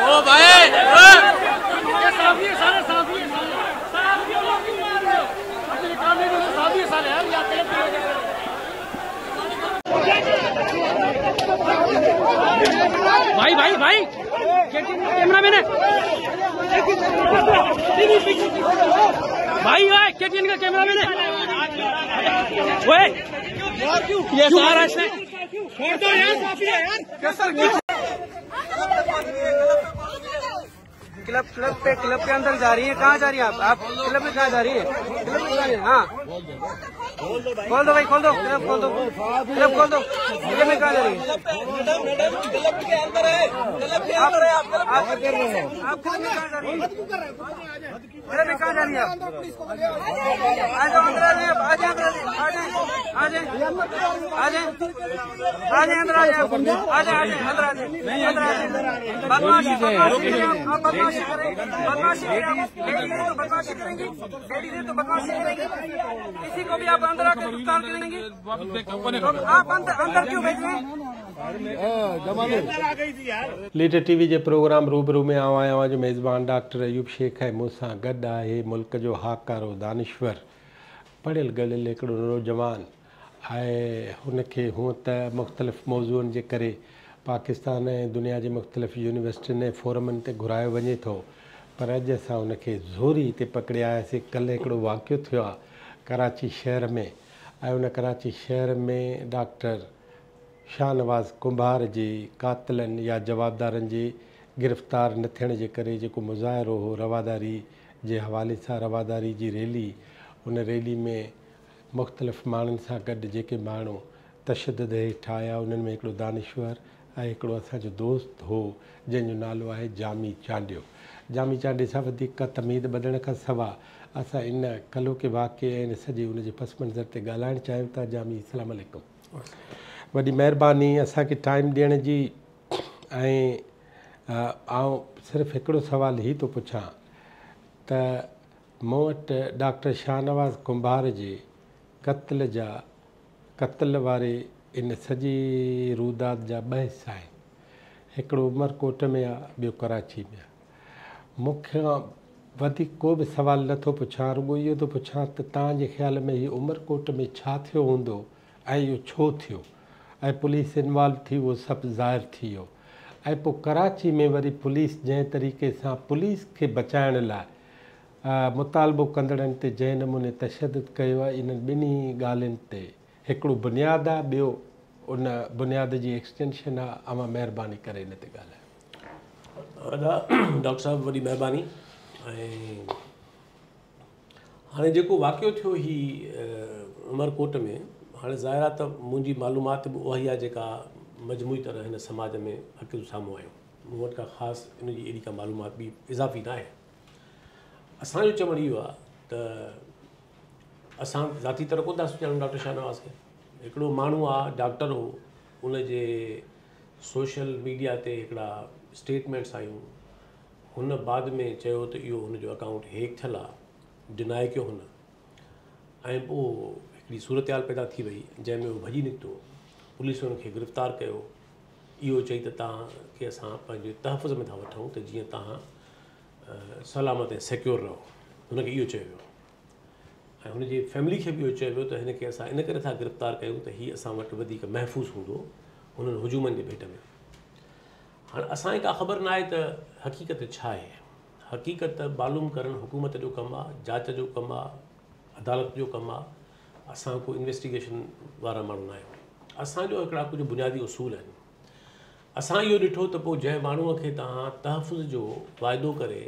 ओ भाई भाई भाई भाई कैमरा मैन है भाई KTN का कैमरा मैन है ये सारा छोड़ दो यार काफी है यार कैसा क्लब के अंदर जा रही है। कहाँ जा रही है आप क्लब में कहाँ जा रही है? क्लब में जा रही है। हाँ खोल दो भाई खोल दो क्लब खोल दो क्लब खोल दो। क्लब में कहाँ जा रही है? क्लब के अंदर है। आप क्लब में कहाँ जा रही है? क्लब में कहाँ जा रही है आप? आ जाओ अंदर आ जाए आ जाए आ जाए आ जाए अंदर आ जाए अंदर आ जाए बदमाशी करेंगे तो बदमाशी करेंगे किसी को भी आप अंदर आकर गिरफ्तार करेंगे आप अंदर क्यों भेज रहे हैं? लीडर टीवी जे प्रोग्राम रूबरू में आया जो मेज़बान डॉक्टर अयूब शेख है मूंसां गॾु आहे मुल्क जो हाकारो दानिश्वर पढ़ियल गलियल हिकिड़ो नौजवान आहे। हुनखे हूअं त मुख़्तलिफ़ मौज़ूअनि जे करे पाकिस्तान ऐं दुनिया जे मुख़्तलिफ़ यूनिवर्सिटियुनि ऐं फोरमनि ते घुरायो वञे थो, पर अॼु असां हुनखे ज़ोरी हिते पकड़े आयासीं। कल्ह हिकिड़ो वाक़ियो थियो आहे कराची शहर में ऐं उन कराची शहर में डॉक्टर शाहनवाज़ कुंभार जी कातिलनि या जवाबदारनि जी गिरफ़्तार न थियण जे करे जेको मुज़ाहिरो हो रवादारी जे हवाले सां रवादारी जी रैली, उन रैली में मुख़्तलिफ़ माण्हुनि सां गॾु जेके माण्हू तशद्दुद हेठि आया उन्हनि में हिकिड़ो दानिश्वर ऐं हिकिड़ो असांजो दोस्त हो जंहिंजो नालो आहे जामी चांडियो। जामी चांडे सां वधीक तमीद ॿधण खां सवाइ असां इन कलो के वाक़े ऐं इन सॼे उनजे पस मंज़र ते ॻाल्हाइणु चाहियूं था। जामी अस्सलाम वालेकुम, वॾी महिरबानी असांखे टाइम ॾियण जी। ऐं आउं सिर्फ़ु हिकिड़ो सुवालु ई थो पुछां त मूं वटि डॉक्टर शाहनवाज़ कुंभार जे क़त्ल वारे इन सॼी रूदात जा ॿ हिसा आहिनि। हिकिड़ो उमरकोट में आहे, ॿियो कराची में आहे। मूंखां वधीक को बि सुवालु नथो पुछां, रुॻो इहो थो पुछां त तव्हांजे ख़्याल में हीउ उमरकोट में छा थियो हूंदो ऐं इहो छो थियो ऐं पुलिस इन्वॉल्व थी उहो सभु ज़ाहिर थी वियो ऐं पोइ कराची में वरी पुलिस जंहिं तरीक़े सां पुलिस खे बचाइण लाइ मुतालबो कंदड़नि ते जंहिं नमूने तशद्दुद कयो आहे, इन्हनि ॿिन्ही ॻाल्हियुनि ते हिकिड़ो बुनियादु आहे, ॿियो उन बुनियाद जी एक्सटेंशन आहे। अमां महिरबानी करे इन ते ॻाल्हायो। डॉक्टर साहब वॾी महिरबानी। ऐं हाणे जेको वाक़ियो थियो ही उमरकोट में, हाणे ज़ाहिर आहे त मुंहिंजी मालूमात बि उहा ई आहे जेका मजमूई तरह हिन समाज में हक़ीक़त साम्हूं आहियूं। मूं वटि का ख़ासि इन जी अहिड़ी का मालूमात बि इज़ाफ़ी न आहे। असांजो चवणु इहो आहे त असां ज़ाती तरह कोन था सुञाणूं डॉक्टर शाहनवाज़ खे। हिकिड़ो माण्हू आहे, डॉक्टर हो, उनजे सोशल मीडिया ते हिकिड़ा स्टेटमेंट्स आयूं। हुन बाद में चयो त इहो हुनजो अकाउंट हैक थियल आहे, डिनाए कयो हुन। ऐं पोइ हिकिड़ी सूरत हाल पैदा थी वई जंहिंमें उहो भॼी निकितो। पुलिस हुनखे गिरफ़्तार कयो। इहो चई त तव्हांखे असां पंहिंजे तहफ़ुज़ में था वठूं त जीअं तव्हां सलामत ऐं सिक्योर रहो। हुनखे इहो चयो वियो ऐं हुनजी फैमिली खे बि इहो चयो वियो त हिनखे असां इन करे था गिरफ़्तार कयूं त हीअ असां वटि वधीक महफ़ूज़ हूंदो हुननि हुजूमनि जे भेट में। हाणे असांखे का ख़बर न आहे त हक़ीक़त छा आहे। हक़ीक़त मालूम करणु हुकूमत जो कमु आहे, जांच जो कमु आहे, अदालत जो कमु आहे। असां को इन्वेस्टिगेशन वारा माण्हू न आहियूं। असांजो हिकिड़ा कुझु बुनियादी उसूल आहिनि। असां इहो ॾिठो त पोइ जंहिं माण्हूअ खे तव्हां तहफ़ुज़ जो वाइदो करे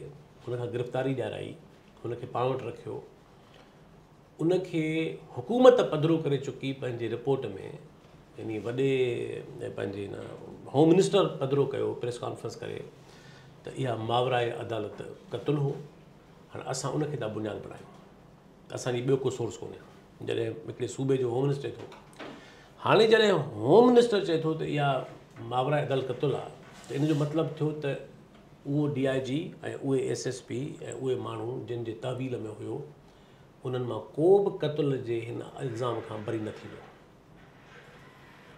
हुनखां गिरफ़्तारी ॾियाराई, हुनखे पाण वटि रखियो, उनखे हुकूमत पधिरो करे चुकी पंहिंजे रिपोर्ट में, यानी वॾे पंहिंजे हिन होम मिनिस्टर पधिरो कयो प्रेस कॉन्फ्रेंस करे त इहा मावराए अदालत क़तलु हो। हाणे असां उनखे था बुनियादु बणायूं। असांजी ॿियो को सोर्स कोन्हे। जॾहिं हिकिड़े सूबे जो होम मिनिस्टर चए थो, हाणे जॾहिं होम मिनिस्टर चए थो त इहा मावराए अदालत क़तलु आहे, त इन जो मतिलबु थियो त उहो DIG ऐं उहे SSP ऐं उहे माण्हू जिन जे तहवील में हुयो, उन्हनि मां को बि क़त्ल जे हिन इल्ज़ाम खां बरी न थींदो।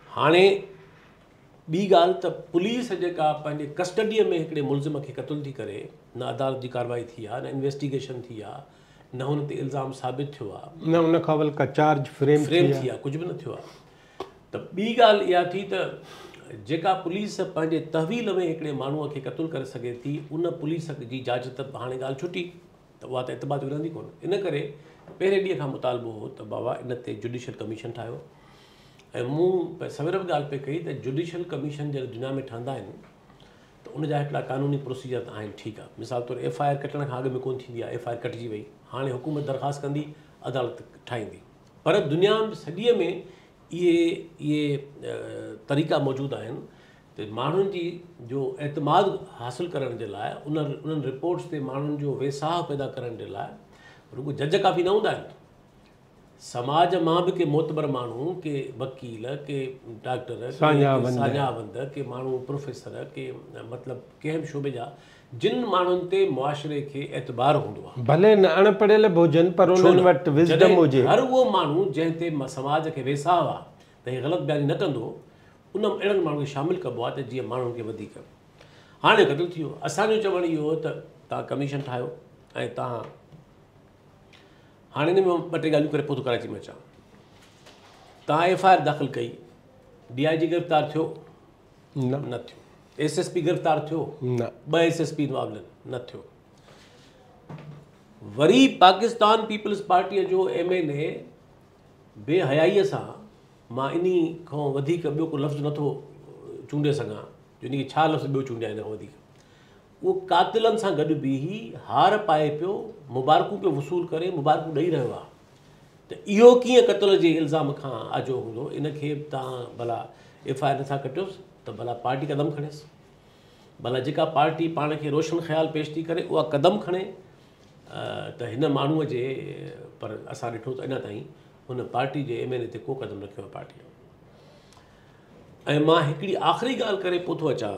हाणे ॿी ॻाल्हि त पुलिस जेका पंहिंजे कस्टडीअ में हिकिड़े मुलज़िम खे क़त्ल थी करे, न अदालत जी कार्रवाई थी आहे, न इन्वेस्टिगेशन थी आहे, न हुन ते इल्ज़ाम साबित थियो आहे, न उन खां बल्कि चार्ज फ्रेम थी आहे, कुझु बि न थियो आहे। त ॿी ॻाल्हि इहा थी त जेका पुलिस पंहिंजे तहवील में हिकिड़े माण्हूअ खे क़त्ल करे सघे थी, उन पुलिस जी जांच त हाणे ॻाल्हि छुटी, त उहा त एतबार विरहंदी कोन। इन करे पहिरें ॾींहं खां मुतालबो हो त बाबा इन ते जुडिशियल कमीशन ठाहियो। ऐं मूं सवेर बि ॻाल्हि पे कई त जुडिशियल कमीशन जॾहिं दुनिया में ठहंदा आहिनि त उनजा हिकिड़ा कानूनी प्रोसीजर त आहिनि, ठीकु आहे। मिसाल तौरु FIR कटण खां अॻु में कोन थींदी आहे, FIR कटिजी वई, हाणे हुकूमत दरख़्वास्त कंदी, अदालत ठाहींदी। पर दुनिया सॼीअ में इहे तरीक़ा मौजूदु आहिनि त माण्हुनि जी जो एतमाद हासिलु करण जे लाइ, उन्हनि रिपोर्ट्स ते माण्हुनि जो वेसाह पैदा करण जे लाइ रुॻो जज काफ़ी न हूंदा आहिनि। समाज मां बि के मोतबर माण्हू, के वकील, के डॉक्टर, साजावंद, के माण्हू प्रोफेसर, के मतिलबु कंहिं बि शोबे जा जिन माण्हुनि ते मुआशिरे खे एतबार हूंदो आहे, भले न अणपढ़ियल बि हुजनि पर उन्हनि वटि विज़डम हुजे, हर उहो माण्हू जंहिं ते समाज खे वेसाह आहे त हे ग़लति बयानी न कंदो, उन अहिड़नि माण्हुनि खे शामिलु कबो आहे त जीअं माण्हुनि खे वधीक। हाणे क़त्ल थी वियो, असांजो चवणु इहो हो त तव्हां कमीशन ठाहियो ऐं तव्हां हाणे हिन में 2-3 ॻाल्हियूं करे पोइ कराची में अचां। तव्हां FIR दाख़िल कई, DIG गिरफ़्तार थियो न थियो, SSP गिरफ़्तार थियो न, 2 SSP इन्वॉल्व न थियो। वरी पाकिस्तान पीपल्स पार्टीअ जो MLA बेहयाईअ सां, मां इन खां वधीक ॿियो को लफ़्ज़ नथो चूंडे सघां, जो इन खे छा लफ़्ज़ ॿियो चूंडिया इन खां वधीक, उहो कातिलनि सां गॾु बीही हार पाए पियो, मुबारकूं पियो वसूल करे, मुबारकूं ॾेई रहियो आहे। त इहो कीअं क़त्ल जे इल्ज़ाम खां आजो हूंदो? इन खे तव्हां भला FIR नथा कटियोसि त भला पार्टी क़दम खणेसि, भला जेका पार्टी पाण खे रोशन ख़्याल पेश थी करे उहा क़दम खणे त हिन माण्हूअ जे, पर असां ॾिठो त अञा ताईं हुन पार्टी जे MLA ते को क़दम रखियो आहे पार्टीअ। ऐं मां हिकिड़ी आख़िरी ॻाल्हि करे पोइ थो अचां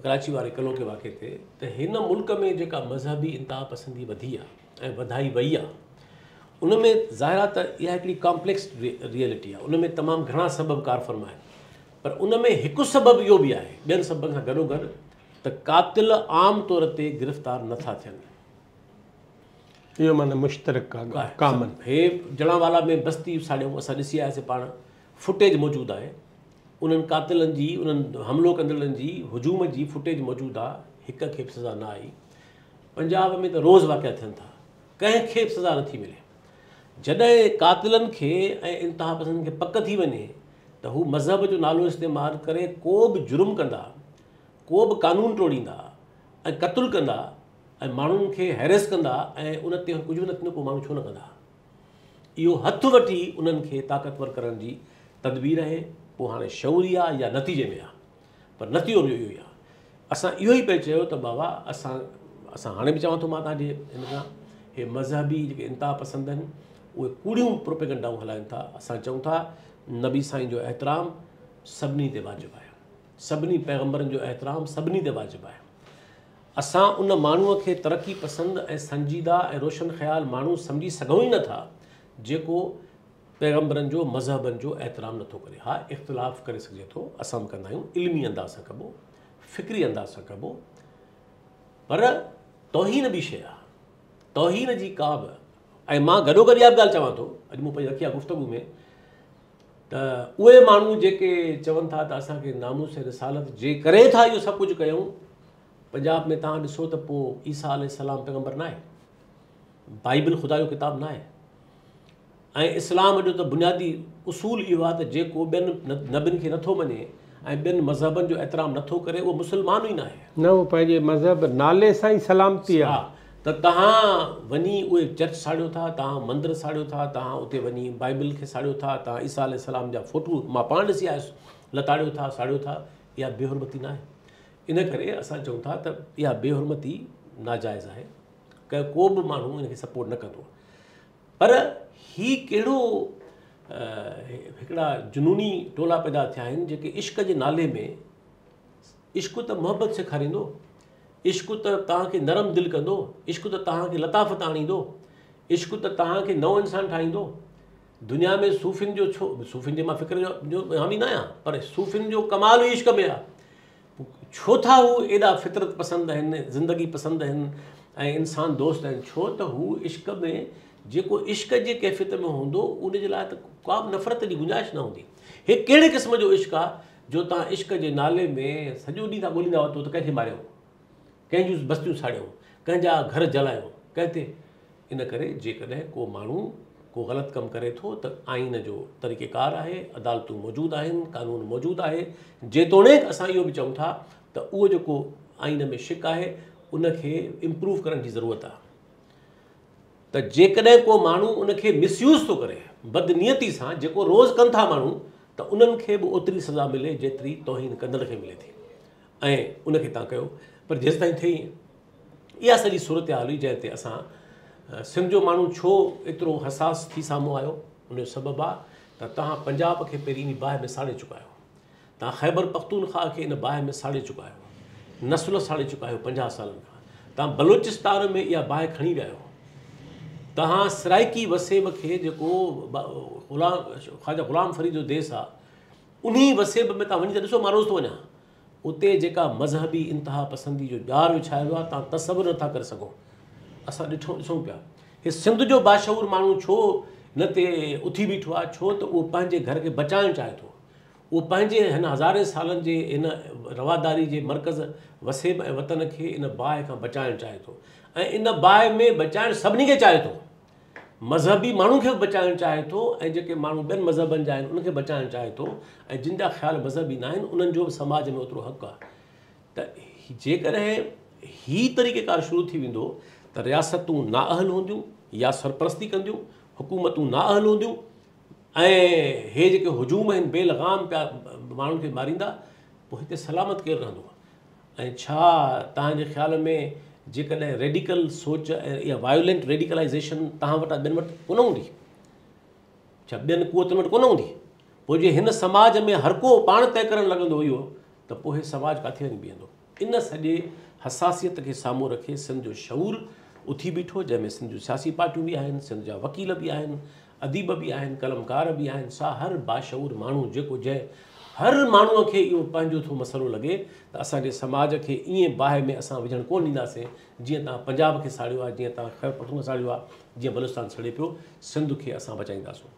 कराची वारे कलोके वाक़े ते, त हिन मुल्क में जेका मज़हबी इंतिहा पसंदी वधी आहे ऐं वधाई वई आहे, उन में ज़ाहिर आहे त इहा हिकिड़ी कॉम्प्लेक्स रियलिटी आहे, उन में तमामु घणा सबब कार फरमा आहिनि, पर उन में हिकु सबबु इहो बि आहे ॿियनि सबबनि सां गॾोगॾु त कातिल आम तौर ते गिरफ़्तार नथा थियनि। इहो माना मुश्तरक कामन। हे जड़ावाला में बस्ती साड़ियूं असां ॾिसी आयासीं, पाण फुटेज मौजूदु आहे, उन्हनि कातिलनि जी, उन्हनि हमलो कंदड़नि जी हुजूम जी फुटेज मौजूदु आहे, हिक खे बि सज़ा न आई। पंजाब में त रोज़ वाक़िया थियनि था, कंहिंखे बि सज़ा नथी मिले। जॾहिं कातिलनि खे ऐं इंतिहा पसंद खे पक थी वञे त हू मज़हब जो नालो इस्तेमालु करे को बि जुर्म कंदा, को बि कानून टोड़ींदा ऐं क़त्ल कंदा ऐं माण्हुनि खे हैरेस कंदा ऐं उन ते कुझु बि न थींदो, पोइ माण्हू छो न कंदा? इहो हथु वठी उन्हनि खे ताक़तवर करण जी तदबीर आहे। पोइ हाणे शौरी आहे या नतीजे में आहे, पर नतीजो इहो ई आहे। असां इहो ई पिया चयो त बाबा असां हाणे बि चवां थो मां तव्हांजे हिन खां, हे मज़हबी जेके इंतिहा पसंद आहिनि उहे कूड़ियूं प्रोपेगंडाऊं हलाइनि था। असां चऊं था नबी साईं जो एहतराम सभिनी ते वाजिबु आहे, सभिनी पैगंबरनि जो एहतराम सभिनी ते वाजिबु आहे। असां उन माण्हूअ खे तरक़ी पसंदि ऐं संजीदा ऐं रोशन ख़्याल माण्हू सम्झी सघूं ई नथा जेको पैगंबरनि जो मज़हबनि जो एहतराम नथो करे। हा, इख़्तिलाफ़ करे सघिजे थो, असां बि कंदा आहियूं, इल्मी अंदाज़ सां कबो, फ़िक्री अंदाज़ सां कबो, पर तौहीन बि शइ आहे, तौहीन जी का बि। ऐं मां गॾोगॾु इहा बि ॻाल्हि चवां थो, अॼु मूं पंहिंजी रखी आहे गुफ़्तगू में, त उहे माण्हू जेके चवनि था त असांखे नामूस रिसालत जे करे था इहो सभु कुझु कयूं, पंजाब में तव्हां ॾिसो त पोइ ईसा अलैहिस्सलाम पैगंबर न आहे, बाइबल ख़ुदा जो किताबु न आहे, ऐं इस्लाम जो त बुनियादी उसूल इहो आहे त जेको ॿियनि नबियुनि खे नथो मञे ऐं ॿियनि मज़हबनि जो एतिराम नथो करे उहो मुस्लमान ई न आहे, न उहो पंहिंजे मज़हब नाले सां ई सलामती आहे। त तव्हां वञी उहे चर्च साड़ियो था, तव्हां मंदर साड़ियो था, तव्हां उते वञी बाइबल खे साड़ियो था, तव्हां ईसा अलैहिस्सलाम जा फ़ोटू मां पाण ॾिसी आयुसि लताड़ियो था, साड़ियो था। इहा बेहुरमती न आहे। इन करे असां चऊं था त इहा बेहुरमती नाजाइज़ आहे, को बि माण्हू इन खे सपोर्ट न कंदो। पर ही कहिड़ो हिकिड़ा जुनूनी टोला पैदा थिया आहिनि जेके इश्क जे नाले में, इश्क त मुहबत सेखारींदो, इश्क त तव्हांखे नरम दिलि कंदो, इश्क त तव्हांखे लताफ़त आणींदो, इश्क त तव्हांखे नओं इंसानु ठाहींदो। दुनिया में सूफ़िन जो सूफ़िन जे मां फ़िक्र जो हामी न आहियां, पर सूफ़िन जो कमाल ई इश्क में आहे। छो था हू एॾा फितरत पसंदि आहिनि, ज़िंदगी पसंदि आहिनि ऐं इंसान दोस्त आहिनि? छो त हू इश्क में जेको इश्क जे कैफ़ियत में हूंदो उन जे लाइ त का बि नफ़रत जी गुंजाइश न हूंदी। हे कहिड़े क़िस्म जो इश्क आहे जो तव्हां इश्क जे नाले में सॼो ॾींहुं था ॻोल्हींदा वठो त कंहिंखे मारियो, कंहिंजूं बस्तियूं साड़ियो, कंहिंजा घर जलायो, कंहिं ते? इन करे जेकॾहिं को माण्हू को ग़लति कमु करे थो त आइन जो तरीक़ेकार आहे, अदालतूं मौजूदु आहिनि, कानून मौजूदु आहे। जेतोणीकि असां इहो बि चऊं था त उहो जेको आइन में शिक आहे उनखे इम्प्रूव करण जी ज़रूरत आहे। त जेकॾहिं को माण्हू उनखे मिसयूज़ थो करे बदनियती सां, जेको रोज़ु कनि था माण्हू, त उन्हनि खे बि ओतिरी सज़ा मिले जेतिरी तौहीन कंदड़ खे मिले थी ऐं उनखे तव्हां कयो। पर जेसि ताईं थिए इहा सॼी सूरत हाल हुई जंहिं ते असां सिंध जो माण्हू छो एतिरो हसास थी साम्हूं आयो। उनजो सबबु आहे त तव्हां पंजाब खे पहिरीं इन बाहि में साड़े चुका आहियो, तव्हां ख़ैबर पख्तूनख्वा खे इन बाहि में साड़े चुका आहियो, नस्ल साड़े चुका आहियो 50 सालनि खां। तव्हां बलूचिस्तान में इहा बाहि खणी विया आहियो, तव्हां सराइकी वसेब खे जेको ख़्वाजा ग़ुलाम फ़रीद जो देसु आहे उन वसेब में तव्हां वञी त ॾिसो, मां रोज़ थो वञा, उते जेका मज़हबी इंतिहा पसंदी जो ॼार विछायो आहे तव्हां तसवुरु नथा करे सघो। असां ॾिसूं पिया हे सिंध जो बाशऊर माण्हू छो न ते उथी बीठो आहे, छो त उहो पंहिंजे घर खे बचाइणु चाहे थो। उहो पंहिंजे हिन हज़ारे सालनि जे हिन रवादारी जे मर्कज़ वसेब ऐं वतन खे इन बाहि खां बचाइणु चाहे थो ऐं इन बाहि में बचाइणु सभिनी खे चाहे थो। मज़हबी माण्हू खे बि बचाइणु चाहे थो ऐं जेके माण्हू ॿियनि मज़हबनि जा आहिनि उनखे बचाइणु चाहे थो ऐं जिन जा ख़्याल मज़हबी न आहिनि उन्हनि जो बि समाज में ओतिरो हक़ु आहे। त जेकॾहिं ही तरीक़ेकार शुरू थी वेंदो त रियासतूं नाअहल हूंदियूं या सरपरस्ती कंदियूं, हुकूमतूं नाअहल हूंदियूं ऐं हे जेके हुजूम आहिनि बेलगाम पिया माण्हुनि खे मारींदा, पोइ हिते सलामत केरु रहंदो? ऐं छा तव्हांजे ख़्याल में जेकॾहिं रेडिकल सोच ऐं इहा वायोलेंट रेडिकलाइज़ेशन तव्हां वटि ॿियनि वटि कोन हूंदी, छा ॿियनि कुवतुनि वटि कोन हूंदी? पोइ जे हिन समाज में हर को पाण तय करणु लॻंदो इहो, त पोइ हे समाज किथे वञी बीहंदो? इन सॼे हसासियत खे साम्हूं रखे सिंध जो शऊर उथी बीठो, जंहिंमें सिंध जूं सियासी पार्टियूं बि आहिनि, सिंध जा वकील बि आहिनि, अदीब बि आहिनि, कलमकार बि आहिनि। सा हर बाशऊर माण्हू जेको जंहिं हर माण्हूअ खे इहो पंहिंजो थो मसइलो लॻे त असांजे समाज खे ईअं बाहि में असां विझणु कोन ॾींदासीं जीअं तव्हां पंजाब खे साड़ियो आहे, जीअं तव्हां ख़ैबर पख्तूनख्वा साड़ियो आहे, जीअं बलूचिस्तान सड़े पियो, सिंध खे असां बचाईंदासीं।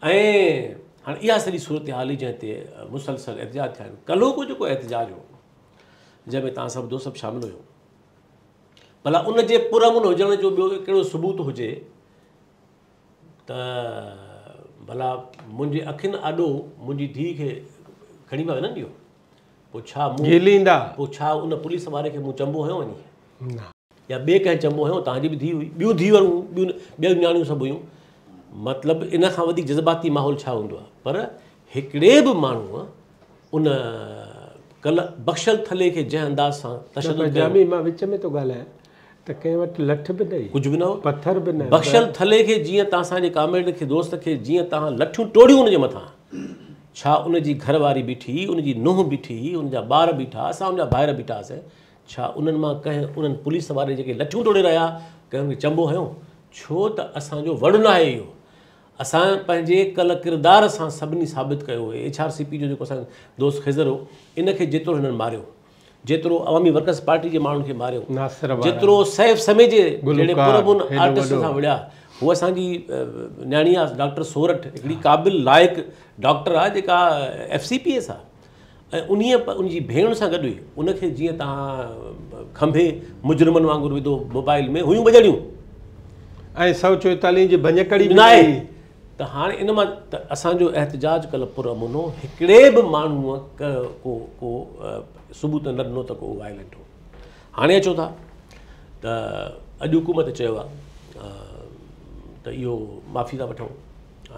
ऐं हाणे इहा सॼी सूरत हाल ई जंहिं ते मुसलसल एहतिजाज थिया आहिनि। कल्ह जेको एहतिजाज हो जंहिंमें तव्हां सभु दोस्त सभु शामिलु हुयो, भला उन जे पुरअमन हुजण जो ॿियो कहिड़ो सबूत हुजे त भला मुंहिंजे अखियुनि आॾो मुंहिंजी धीउ खे खणी पिया वञनि ॾियो, पोइ छा पोइ छा उन पुलिस वारे खे मूं चंबो हयो वञी या ॿिए कंहिं चंबो हयो? तव्हांजी बि धीउ हुई, ॿियूं धीअरूं हुयूं, ॿियूं न्याणियूं सभु हुयूं। मतिलबु इन खां वधीक जज़्बाती माहौल छा हूंदो आहे? पर हिकिड़े बि माण्हूअ उन कल बख़्शल थले खे जंहिं अंदाज़ सां तशद्दुद, मां विच में थो ॻाल्हायां त कंहिं वटि लठ बि न, कुझु बि न हो, पथर बि न, बख़्शल थले खे जीअं तव्हां असांजे कामेड खे दोस्त खे जीअं तव्हां लठियूं टोड़ियूं उनजे मथां, छा उनजी घरवारी बीठी, उनजी नुंहुं बीठी, उनजा ॿार बीठा, असां उनजा ॿाहिरि बीठासीं, छा उन्हनि मां कंहिं उन्हनि पुलिस वारे जेके लठियूं टोड़े रहिया कंहिं खे चंबो हयो? छो त असांजो वड़ न आहे इहो। असां पंहिंजे कल किरदार सां सभिनी साबित कयो। HRCP जो जेको असांजो दोस्त ख़िज़र हो, इनखे जेतिरो हिननि मारियो, जेतिरो अवामी वर्कर्स पार्टी जे माण्हुनि खे मारियो, जेतिरो सैफ समय जे जहिड़े पुरअमन आर्टिस्ट सां विढ़िया, उहा असांजी न्याणी आहे डॉक्टर सोरठ, हिकिड़ी क़ाबिल लाइक़ु डॉक्टर आहे जेका FCPS आहे ऐं उनजी भेण सां गॾु हुई। उनखे जीअं तव्हां खंभे मुजरिमनि वांगुरु विधो, मोबाइल में हुयूं बजड़ियूं ऐं 144 जी भञकड़ी न आहे। त हाणे इन मां त असांजो एहतिजाज कल्ह पुरअमन हो, हिकिड़े बि माण्हूअ को सबूत न ॾिनो त को वायलेंट हो। हाणे अचो था त अॼु हुकूमत चयो आहे त इहो माफ़ी था वठूं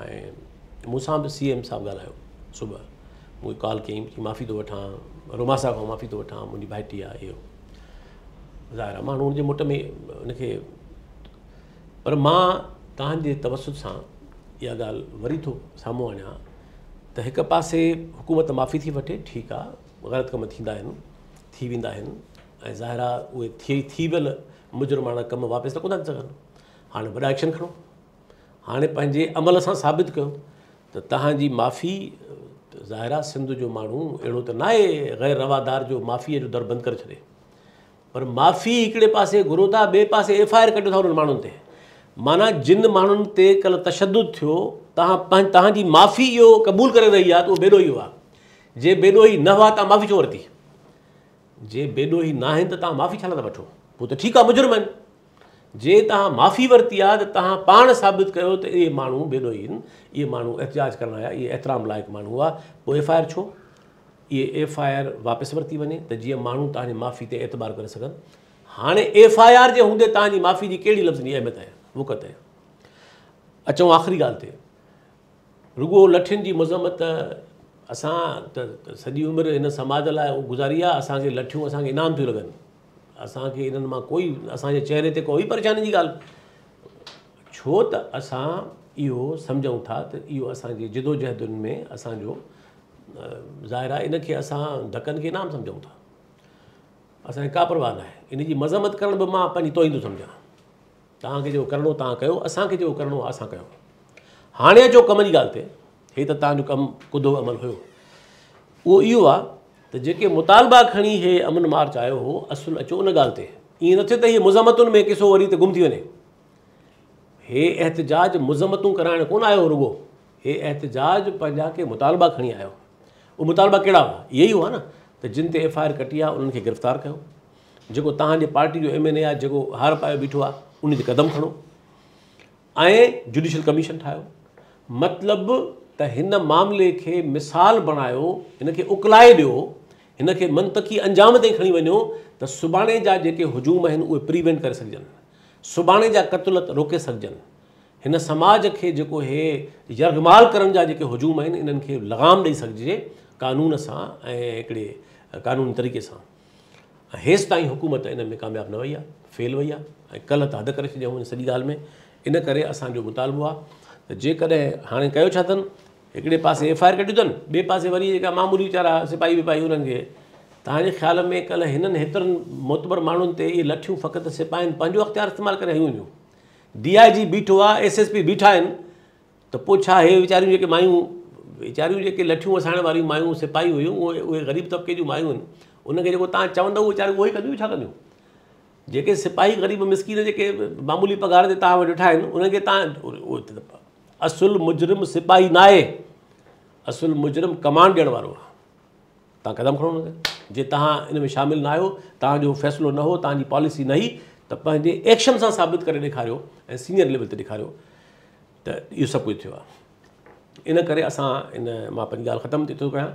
ऐं मूंसां बि CM साहब ॻाल्हायो सुबुह, मूंखे कॉल कयईं कि माफ़ी थो वठां, रोमासा खां माफ़ी थो वठां, मुंहिंजी भाइटी आहे इहो। ज़ाहिर आहे माण्हू हुनजे मुट में उनखे, पर मां तव्हांजे तवसुत सां इहा ॻाल्हि वरी थो साम्हूं आणियां त हिकु पासे हुकूमत माफ़ी थी वठे, ठीकु आहे, ग़लति कम थींदा आहिनि, थी वेंदा आहिनि ऐं ज़ाहिर आहे उहे थी वियल मुजरिमाना कम वापसि त कोन था थी सघनि। हाणे वॾा एक्शन खणो, हाणे पंहिंजे अमल सां साबित कयो त तव्हांजी माफ़ी ज़ाहिर आहे सिंध जो माण्हू अहिड़ो त न आहे ग़ैर रवादार जो माफ़ीअ जो दर बंदि करे छॾे, पर माफ़ी हिकिड़े पासे घुरो था, ॿिए पासे FIR कढियो था उन्हनि माण्हुनि ते। माना जिन माण्हुनि ते कल्ह तशदुद थियो, तव्हांजी माफ़ी इहो क़बूल करे रही आहे त उहो बेॾोही हुआ। जे बेॾोही न हुआ तव्हां माफ़ी छो वरिती? जे बेॾोही न आहिनि त तव्हां माफ़ी छा था वठो? पोइ त ठीकु आहे, मुजुर्म आहिनि। जे तव्हां माफ़ी वरिती आहे त तव्हां पाण साबित कयो त इहे माण्हू बेॾोही आहिनि, इहे माण्हू एहतिजाज करण आया, इहे एतिराम लाइक़ु माण्हू हुआ, पोइ FIR छो? इहे FIR वापसि वरिती वञे त जीअं माण्हू तव्हांजी माफ़ी ते एतबार करे सघनि। हाणे FIR जे हूंदे तव्हांजी माफ़ी जी कहिड़ी लफ़्ज़ जी अहमियत आहे, वुक़त आहे। अचूं आख़िरी ॻाल्हि ते, रुॻो लठियुनि जी मज़म्मत असां त सॼी उमिरि हिन समाज लाइ गुज़ारी आहे, असांखे लठियूं असांखे इनाम थियूं लॻनि, असांखे इन्हनि मां कोई असांजे चहिरे ते कोई परेशानी जी ॻाल्हि, छो त असां इहो सम्झूं था त इहो असांजे जिदोजहदुनि में असांजो ज़ाहिर आहे, इनखे असां धकनि खे इनाम सम्झूं था, असांखे का परवाह न आहे। इन जी मज़म्मत करण बि मां पंहिंजी तोईंदो सम्झां। तव्हांखे जेको करिणो तव्हां कयो, असांखे जेको करिणो आहे असां कयो। हाणे अचो कम जी ॻाल्हि ते, हे त तव्हांजो कमु कुदो अमल हुयो, उहो इहो आहे त जेके मुतालबा खणी हे अमन मार्च आयो हो, असुलु अचो उन ॻाल्हि ते, ईअं न थिए त हीअ मुज़म्मतुनि में किसो वरी त गुम थी वञे। हे एहतिजाज मुज़म्मतूं कराइण कोन आयो रुॻो, हे एहतिजाज पंहिंजा के मुतालबा खणी आयो। उहे मुतालबा कहिड़ा हुआ? इहे ई हुआ न त जिन ते FIR कटी आहे उन्हनि खे गिरफ़्तार कयो, जेको तव्हांजे पार्टी जो MNA आहे जेको हार पाए बीठो आहे उन ते क़दम खणो, ऐं जुडिशल कमीशन ठाहियो। मतिलबु त हिन मामले खे मिसाल बणायो, हिनखे उकलाए ॾियो, हिनखे मंतक़ी अंजाम ताईं खणी वञो त सुभाणे जा जेके हुजूम आहिनि उहे प्रिवेंट करे सघजनि, सुभाणे जा क़तल रोके सघजनि। हिन समाज खे जेको हे यरगमाल करण जा जेके हुजूम आहिनि इन्हनि खे लगाम ॾेई सघिजे कानून सां ऐं हिकिड़े कानूनी तरीक़े सां। हेसि ताईं हुकूमत इन में कामयाबु न वई आहे, फेल वई आहे, ऐं कल्ह त हद करे छॾियऊं हिन सॼी ॻाल्हि में। इन करे असांजो मुतालबो आहे त जेकॾहिं हाणे कयो छा अथनि, हिकिड़े पासे FIR कढियूं अथनि, ॿिए पासे वरी जेका मामूली वीचारा सिपाही विपाही उन्हनि खे, तव्हांजे ख़्याल में कल्ह हिननि हेतिरनि मोतबर माण्हुनि ते इहे लठियूं फ़क़ति सिपाहियुनि पंहिंजो अख़्तियार इस्तेमालु करे हयूं हुयूं। DIG बीठो आहे, SSP बीठा आहिनि, त पोइ छा हे वीचारियूं जेके मायूं, वीचारियूं जेके लठियूं वसाइण वारियूं मायूं सिपाही हुयूं, उहे ग़रीब तबिके जूं मायूं आहिनि, उनखे जेको तव्हां चवंदव उहे वीचारियूं उहो ई कंदियूं, छा कंदियूं? जेके सिपाही ग़रीब मिसकीन जेके मामूली पघार ते तव्हां वटि वेठा आहिनि उनखे तव्हां, असुलु मुजरिम सिपाही न आहे, असुलु मुजरिम कमांड ॾियण वारो आहे। तव्हां क़दम खणो हुन ते, जे तव्हां इन में शामिलु न आहियो, तव्हांजो फ़ैसिलो न हो, तव्हांजी पॉलिसी न हुई, त पंहिंजे एक्शन सां साबित करे ॾेखारियो ऐं सीनियर लेवल ते ॾेखारियो त इहो सभु कुझु थियो आहे। इन करे असां मां पंहिंजी ॻाल्हि ख़तमु थी थो कयां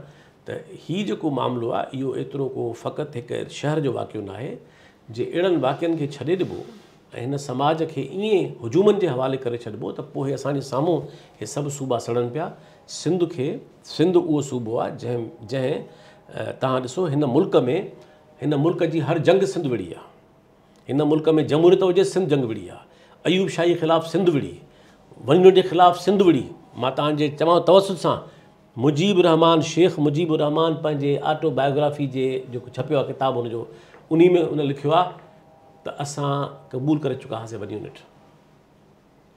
त हीउ जेको मामिलो आहे इहो एतिरो को फ़क़ति हिकु शहर जो वाक़ियो न आहे, जे अहिड़नि वाक़िअनि खे छॾे ॾिबो ऐं हिन समाज खे ईअं हुजूमनि जे हवाले करे छॾिबो त पोइ असांजे साम्हूं हे सभु सूबा सड़नि पिया। सिंध उहो सूबो आहे जंहिं तव्हां ॾिसो हिन मुल्क जी हर जंग सिंध विड़ी आहे, हिन मुल्क में जमहूरियत हुजे सिंध जंग विड़ी आहे, अयूब शाही ख़िलाफ़ु सिंध विड़ी, वञण जे ख़िलाफ़ु सिंध विड़ी। मां तव्हांजे चवां तवसुत सां शेख मुजीबुर रहमान पंहिंजे ऑटोबायोग्राफी जे जेको छपियो आहे किताबु हुनजो, उन में उन लिखियो आहे त असां क़बूल करे चुका हुआसीं वॾी यूनिट।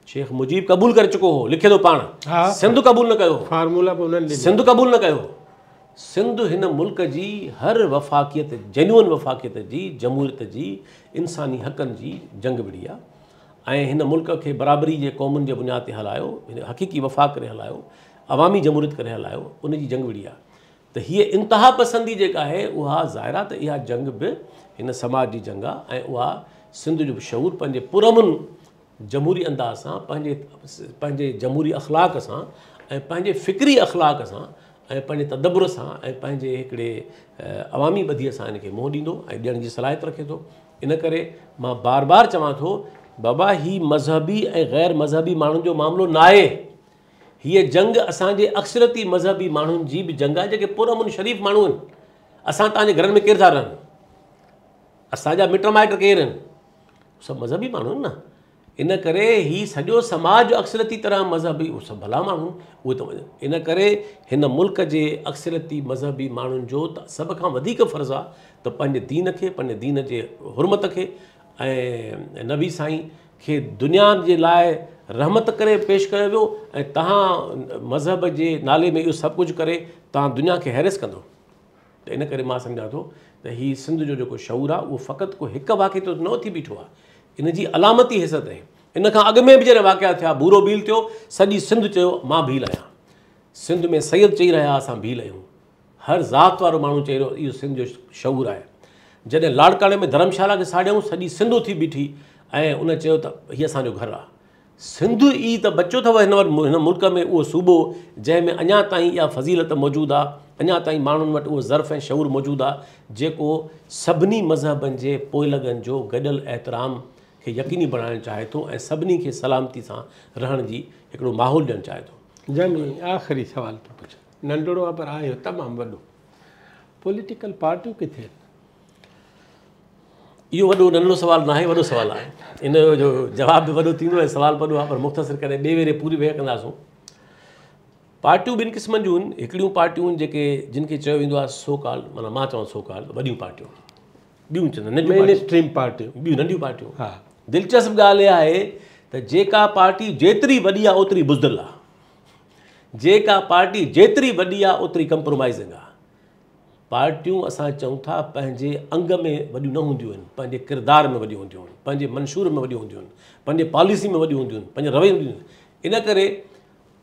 शेख मुजीब क़बूल करे चुको हो, लिखे थो पाण, सिंध क़बूल न कयो, फार्मूला बि उन्हनि सिंध क़बूल न कयो। सिंध हिन मुल्क जी हर वफ़ाक़ियत, जेन्युअन वफ़ाक़ियत जी, जमहूरियत जी, इंसानी हक़नि जी जंग विड़ी आहे ऐं हिन मुल्क खे बराबरी जे क़ौमुनि जे बुनियाद ते हलायो, हिन हक़ीक़ी वफ़ा करे हलायो, अवामी जमहूरियत करे हलायो, उन जी जंग विड़ी आहे। त हीअ इंतिहा पसंदी जेका आहे उहा ज़ाहिर आहे त इहा जंग बि हिन समाज जी जंग आहे ऐं उहा सिंध जो शऊर पंहिंजे पुरअमन जमहूरी अंदाज़ सां, पंहिंजे जमहूरी अख़लाक सां ऐं पंहिंजे फ़िक्री अख़लाक सां ऐं पंहिंजे तदब्बुर सां ऐं पंहिंजे हिकिड़े अवामी ॿधीअ सां हिनखे मोह ॾींदो ऐं ॾियण जी सलाहियत रखे थो। इन करे मां बार बार चवां थो बाबा ही मज़हबी ऐं ग़ैर मज़हबी माण्हुनि जो मामिलो न आहे, हीअ जंग असांजे अक्सरती मज़हबी माण्हुनि जी बि जंग आहे जेके पुरअमन शरीफ़ माण्हू आहिनि। असां तव्हांजे घरनि में केरु था रहनि, असांजा मिट माइट केरु आहिनि, सभु मज़हबी माण्हू आहिनि न। इन करे हीउ सॼो समाज अक्सरती तरह मज़हबी, उहे सभु भला माण्हू उहे त, इन करे हिन मुल्क जे अक्सरती मज़हबी माण्हुनि जो त सभ खां वधीक फ़र्ज़ु आहे त पंहिंजे दीन खे, पंहिंजे दीन जे हुरमत खे ऐं नबी साईं खे दुनिया जे लाइ रहमत करे पेश कयो वियो ऐं तव्हां मज़हब जे नाले में इहो सभु कुझु करे तव्हां दुनिया खे हैरेस कंदो। त इन करे मां सम्झां थो त हीउ सिंध जो जेको शऊर आहे उहो फ़क़ति को हिकु वाक़े ते न उथी बीठो आहे, इन जी अलामती हैसियत आहे। इन खां अॻु में बि जॾहिं वाक़िया थिया, बूरो भील थियो, सॼी सिंध चयो मां भील आहियां। सिंध में सैयद चई रहिया असां भील आहियूं, हर ज़ात वारो माण्हू चई रहियो इहो सिंध जो शऊर आहे। जॾहिं लाड़काणे में धर्मशाला खे साड़ियऊं, सॼी सिंध उथी बीठी ऐं उन चयो त हीअ असांजो घरु आहे। सिंध ई त बचो अथव हिन मुल्क में उहो सूबो जंहिंमें अञा ताईं इहा फज़ीलत मौजूदु आहे, अञा ताईं माण्हुनि वटि उहो ज़र्फ़ ऐं शऊर मौजूदु आहे जेको सभिनी मज़हबनि जे पोइलगनि जो गॾियल एतिराम खे यकीनी बणाइणु चाहे थो ऐं सभिनी खे सलामती सां रहण जी हिकिड़ो माहौल ॾियणु चाहे थो। जमी आख़िरी सुवाल थो पुछां, नंढड़ो आहे पर आहे तमामु वॾो, पॉलिटिकल पार्टियूं किथे आहिनि? इहो वॾो नंढड़ो सुवालु न आहे, वॾो सुवालु आहे। इन जो जवाबु बि वॾो थींदो ऐं सुवालु वॾो आहे, पर मुख़्तसिर करे ॿिए वेरे पूरी वेह कंदासूं। पार्टियूं ॿिनि क़िस्मनि जूं आहिनि। हिकिड़ियूं पार्टियूं जेके जिन खे चयो वेंदो आहे सो काल, माना मां चवां सो काल वॾियूं पार्टियूं, ॿियूं चवंदा मेन स्ट्रीम पार्टियूं, ॿियूं नंढियूं पार्टियूं। हा, दिलचस्प ॻाल्हि इहा आहे त जेका पार्टी जेतिरी वॾी आहे ओतिरी बुज़दिल आहे, जेका पार्टी जेतिरी वॾी आहे ओतिरी कंप्रोमाइज़िंग आहे। पार्टियूं असां चऊं था पंहिंजे अंग में वॾियूं न हूंदियूं आहिनि, पंहिंजे किरदार में वॾियूं हूंदियूं आहिनि, पंहिंजे मंशूर में वॾियूं हूंदियूं आहिनि, पंहिंजे पॉलिसी में वॾियूं हूंदियूं आहिनि, पंहिंजे रवैये में हूंदियूं आहिनि। इन करे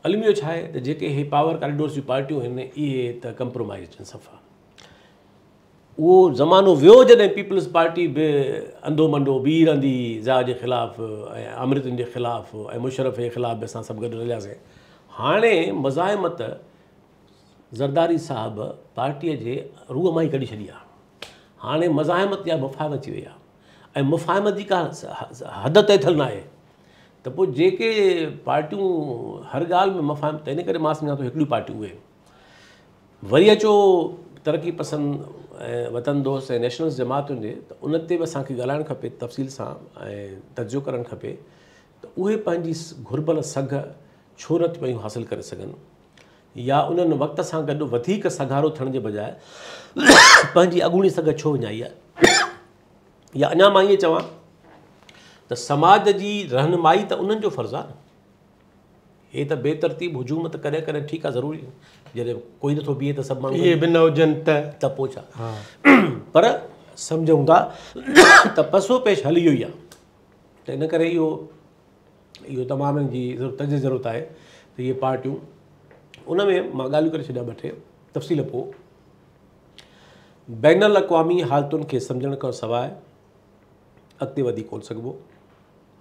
अलमियो छा आहे त जेके इहे पावर कॉरिडोर्स जूं पार्टियूं आहिनि इहे त कंप्रोमाइज़ आहिनि सफ़ा। उहो ज़मानो वियो जॾहिं पीपल्स पार्टी बि अंधो मंडो बीह रहंदी ज़ा जे ख़िलाफ़ु ऐं अमृतनि जे ख़िलाफ़ु ऐं मुशरफ जे ख़िलाफ़ु बि असां सभु गॾु रलियासीं। हाणे मज़ाहिमत ज़रदारी साहिबु पार्टीअ जे रूह मां ई कढी छॾी आहे। हाणे मज़ाहिमत या मुफ़ाहिमत थी वई आहे ऐं मुफ़ाहिमत जी का हद तय थियल न आहे। त पोइ जेके पार्टियूं हर ॻाल्हि में मुफ़ाहिमत, त इन करे मां सम्झां थो हिकिड़ियूं पार्टियूं उहे वरी अचो तरक़ी पसंदि ऐं वतन दोस्त ऐं नेशनल्स जमातुनि जे, त उन ते बि असांखे ॻाल्हाइणु खपे तफ़सील सां ऐं तर्जो करणु खपे त उहे पंहिंजी घुरिबल सघ छो न पियूं हासिलु करे सघनि, या उन्हनि वक़्त सां गॾु वधीक सघारो थियण जे बजाए पंहिंजी अॻूणी सघ छो विञाई आहे। या अञा मां ईअं चवां त समाज जी रहनुमाई त उन्हनि जो फ़र्ज़ु आहे। हे त बेतरतीब हुजूम त कॾहिं कॾहिं ठीकु आहे, ज़रूरी जॾहिं कोई नथो बीहे त सभु माण्हू इहे बि न हुजनि त पोइ छा। पर सम्झूं था त पसो पेश हली इहो ई आहे। त इन करे इहो तमामु जी तज ज़रूरत आहे त इहे पार्टियूं उन में मां ॻाल्हियूं करे छॾियां ॿ टे तफ़सील। पोइ बैनुल अक़वामी हालतुनि खे सम्झण खां सवाइ अॻिते वधी कोन सघिबो।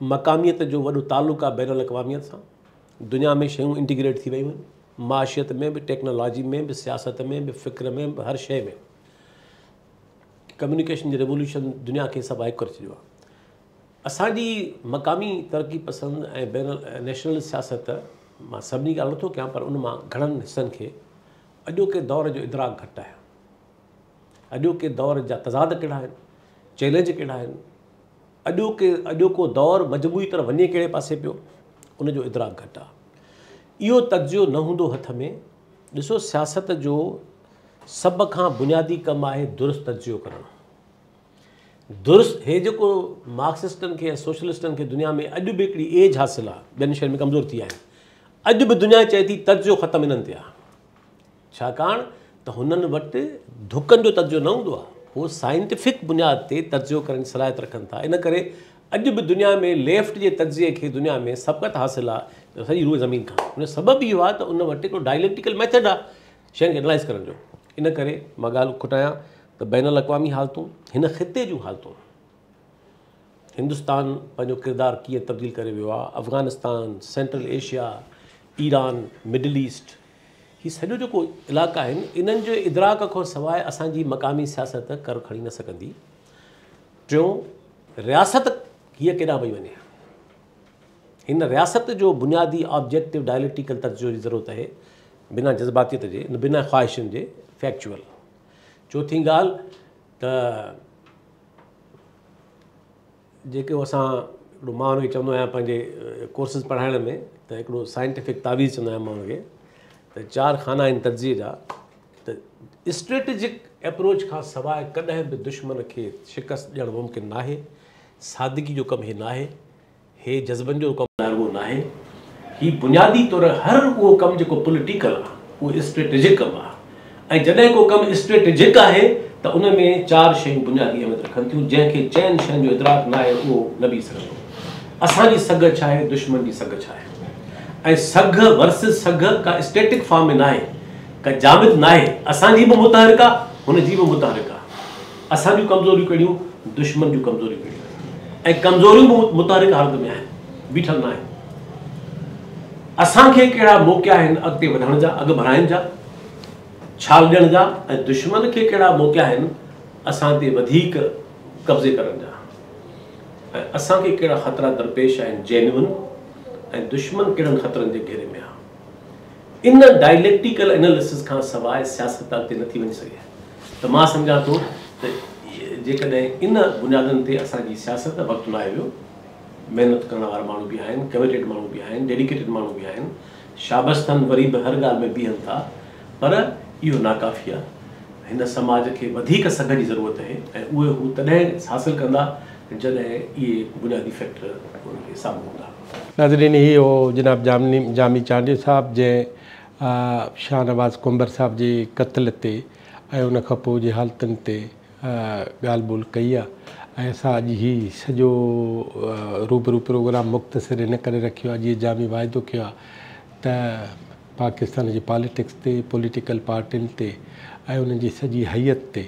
मक़ामियत जो वॾो तालुक़ु आहे बैनुल अक़वामियत सां। दुनिया में शयूं इंटीग्रेट थी वियूं आहिनि, माशियत में बि, टेक्नोलॉजी में बि, सियासत में बि, फ़िक्र में बि, हर शइ में। कम्युनिकेशन जी रेवोल्यूशन दुनिया खे सभु हिकु करे छॾियो आहे। असांजी मक़ामी तरक़ी पसंदि ऐं नेशनल सियासत मां सभिनी ॻाल्हि नथो कयां, पर उन मां घणनि हिसनि खे अॼोके दौर जो इदराक घटि आहे। अॼोके दौर जा तज़ाद कहिड़ा आहिनि, चैलेंज कहिड़ा आहिनि, अॼोको दौर मजबूरी तरफ़ वञे कहिड़े पासे पियो, उनजो इदराक घटि आहे। इहो तजियो न हूंदो हथ में। ॾिसो, सियासत जो सभ खां बुनियादी कमु आहे दुरुस्त तजियो करणु। दुरुस्त हे जेको मार्क्सिस्टनि खे ऐं सोशलिस्टनि खे दुनिया में अॼु बि हिकिड़ी एज हासिलु आहे, ॿियनि शयुनि में कमज़ोर थी आहिनि। अॼु बि दुनिया चए थी तजियो ख़तमु इन्हनि ते आहे, छाकाणि त हुननि वटि धुकनि जो तजियो न हूंदो आहे। उहो साइंटिफिक बुनियाद ते तजियो करण जी सलाहियत रखनि था। इन करे अॼु बि दुनिया में लेफ्ट जे तजिए खे दुनिया में सबक़त हासिलु आहे सॼी रूह ज़मीन खां। उन सबबु इहो आहे त उन वटि हिकिड़ो डायलेक्टिकल मेथड आहे शयुनि खे एनालाइज़ करण जो। इन करे मां ॻाल्हि खुटायां त बैनुल अक़वामी हालतूं, हिन ख़िते जूं हालतूं, हिंदुस्तान पंहिंजो किरदारु कीअं तब्दील करे वियो आहे, Afghanistan, central Asia, Iran, middle east, हीअ सॼो जेको इलाइक़ा आहिनि, इन्हनि जो इदराक खां सवाइ असांजी मक़ामी सियासत कर खणी न सघंदी। टियों, रियासत हीअ केॾांहुं वई वञे। हिन रियासत जो बुनियादी ऑब्जेक्टिव डायलेक्टिकल तर्जो जी ज़रूरत आहे, बिना जज़्बातियत जे, बिना ख़्वाहिशुनि जे, फैक्चुअल। चौथी ॻाल्हि त जेको असां हिकिड़ो, मां हुनखे चवंदो आहियां पंहिंजे कोर्सिस पढ़ाइण में, त हिकिड़ो साइंटिफिक तावीज़ चवंदो आहियां मां हुनखे, त 4 खाना आहिनि तर्जीह जा। त स्ट्रेटेजिक अप्रोच खां सवाइ कॾहिं बि दुश्मन खे शिकस्त ॾियणु मुमकिन न आहे। सादगी जो कमु हे न आहे। हे जज़्बनि जो कमु उहो न आहे। ही बुनियादी तौर हर उहो कमु जेको पॉलिटिकल आहे उहो स्ट्रेटेजिक कमु आहे। ऐं जॾहिं को कमु स्ट्रेटेजिक आहे त उन में 4 शयूं बुनियादी अहमियत रखनि थियूं, जंहिंखे चइनि शयुनि जो इदराक न आहे उहो न बीह सघंदो। असांजी सघ छा आहे, दुश्मन जी सघ छा आहे। ऐं सघ वर्सिस सघ का स्टैटिक फॉर्म में न आहे, का जामिद न आहे। असांजी बि मुतहरिक आहे, हुनजी बि मुतहरिक आहे। असांजूं कमज़ोरियूं कहिड़ियूं, दुश्मन जूं कमज़ोरियूं कहिड़ियूं, ऐं कमज़ोरियूं बि मुतहरिक हालत में आहिनि, बीठल न आहिनि। असांखे कहिड़ा मौक़िया आहिनि अॻिते वधण जा, अॻु बढ़ाइण जा, छाल ॾियण जा, ऐं दुश्मन खे कहिड़ा मौक़िया आहिनि असां ते वधीक कब्ज़े करण जा, ऐं असांखे कहिड़ा ख़तरा दरपेश आहिनि जेन्युइन, ऐं दुश्मन कहिड़नि ख़तरनि जे घेरे में आहे। इन डायलेक्टिकल एनालिसिस खां सवाइ सियासत अॻिते नथी वञी सघे। त मां सम्झां थो त जेकॾहिं इन बुनियादनि ते असांजी सियासत वक़्तु न वियो, महिनत करण वारा माण्हू बि आहिनि, कमिटेड माण्हू बि आहिनि, डेडिकेटेड माण्हू बि आहिनि, शाबस्तनि वरी बि हर ॻाल्हि में बीहनि था, पर इहो नाकाफ़ी आहे। हिन समाज खे वधीक सघ जी ज़रूरत आहे, ऐं उहे हू तॾहिं हासिलु कंदा जॾहिं इहे बुनियादी फैक्टर उनखे साम्हूं हूंदा। नाज़रीन, ही हो जनाब जामी चांडियो साहब जंहिं शाहनवाज़ कुंबर साहब जे क़त्ल ते ऐं उन खां पोइ जे हालतुनि ते ॻाल्हि ॿोल कई आहे। ऐं असां अॼु ही सॼो रूबरू प्रोग्राम मुख़्तसिर इन करे रखियो आहे, जीअं जामी वाइदो कयो आहे त पाकिस्तान जी पॉलिटिक्स ते, पॉलिटिकल पार्टियुनि ते, ऐं उन्हनि जी सॼी हैयत ते,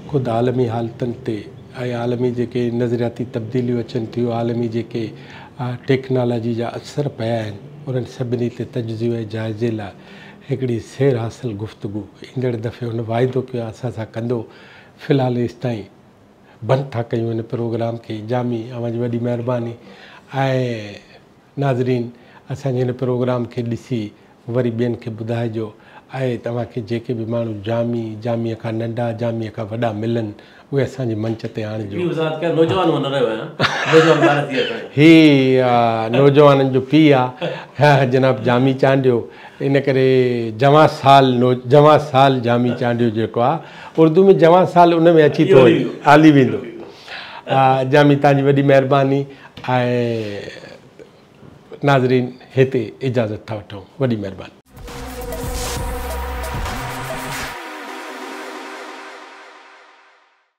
ख़ुदि आलमी हालतुनि ते, ऐं आलमी जेके नज़रियाती तब्दीलियूं अचनि थियूं, आलमी जेके टेक्नोलॉजी जा असर पिया आहिनि, उन्हनि सभिनी ते तजज़ियो ऐं जाइज़े लाइ हिकिड़ी सैर हासिल गुफ़्तगू ईंदड़ दफ़े हुन वाइदो कयो आहे असां सां कंदो। फ़िलहालु हेसि ताईं बंदि था कयूं हिन प्रोग्राम खे। जामी अव्हांजी वॾी महिरबानी। ऐं नाज़रीन, असांजे हिन प्रोग्राम खे ॾिसी वरी ॿियनि खे ॿुधाइजो, ऐं तव्हांखे जेके बि माण्हू जामीअ खां नंढा, जामीअ खां वॾा मिलनि, उहे असांजे मंच ते आणिजो। ही नौजवाननि जो पीउ आहे जनाब जामी चांडियो, इन करे जवां साल जामी चांडियो जेको आहे उर्दू में जवां साल उन में अची थो हली वेंदो। जामी तव्हांजी वॾी महिरबानी। ऐं नाज़रीन, हिते इजाज़त था वठूं। वॾी महिरबानी।